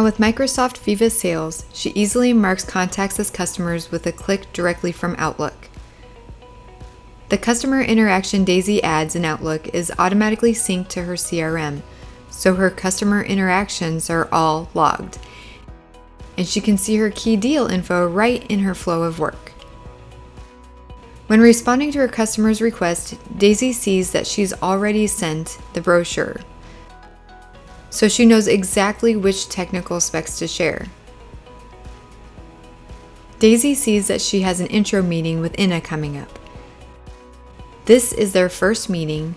Now with Microsoft Viva Sales, she easily marks contacts as customers with a click directly from Outlook. The customer interaction Daisy adds in Outlook is automatically synced to her CRM, so her customer interactions are all logged, and she can see her key deal info right in her flow of work. When responding to her customer's request, Daisy sees that she's already sent the brochure, so she knows exactly which technical specs to share. Daisy sees that she has an intro meeting with Inna coming up. This is their first meeting,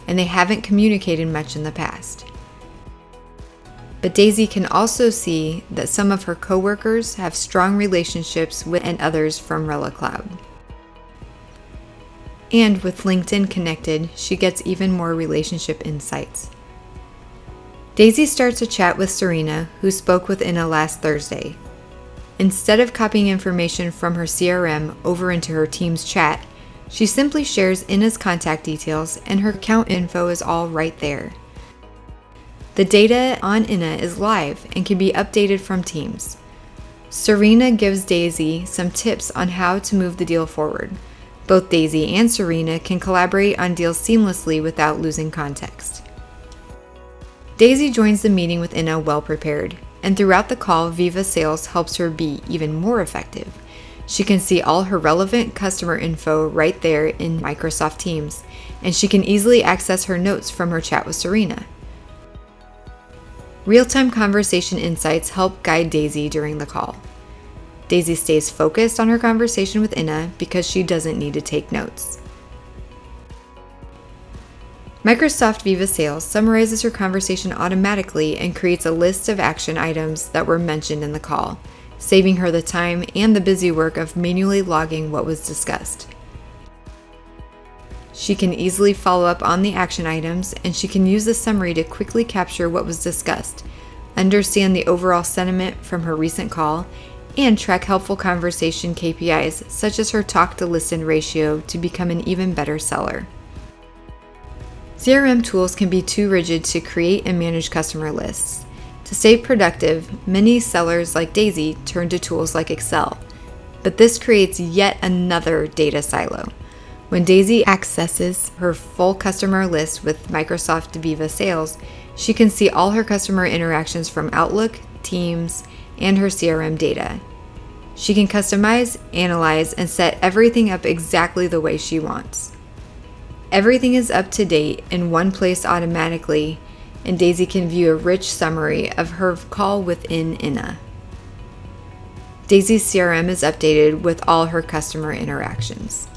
and they haven't communicated much in the past. But Daisy can also see that some of her coworkers have strong relationships with and others from Rela Cloud. And with LinkedIn connected, she gets even more relationship insights. Daisy starts a chat with Serena, who spoke with Inna last Thursday. Instead of copying information from her CRM over into her team's chat, she simply shares Inna's contact details and her account info is all right there. The data on Inna is live and can be updated from Teams. Serena gives Daisy some tips on how to move the deal forward. Both Daisy and Serena can collaborate on deals seamlessly without losing context. Daisy joins the meeting with Inna well prepared, and throughout the call, Viva Sales helps her be even more effective. She can see all her relevant customer info right there in Microsoft Teams, and she can easily access her notes from her chat with Serena. Real-time conversation insights help guide Daisy during the call. Daisy stays focused on her conversation with Inna because she doesn't need to take notes. Microsoft Viva Sales summarizes her conversation automatically and creates a list of action items that were mentioned in the call, saving her the time and the busy work of manually logging what was discussed. She can easily follow up on the action items, and she can use the summary to quickly capture what was discussed, understand the overall sentiment from her recent call, and track helpful conversation KPIs such as her talk to listen ratio to become an even better seller. CRM tools can be too rigid to create and manage customer lists. To stay productive, many sellers like Daisy turn to tools like Excel, but this creates yet another data silo. When Daisy accesses her full customer list with Microsoft Viva Sales, she can see all her customer interactions from Outlook, Teams, and her CRM data. She can customize, analyze, and set everything up exactly the way she wants. Everything is up to date in one place automatically, and Daisy can view a rich summary of her call within Inna. Daisy's CRM is updated with all her customer interactions.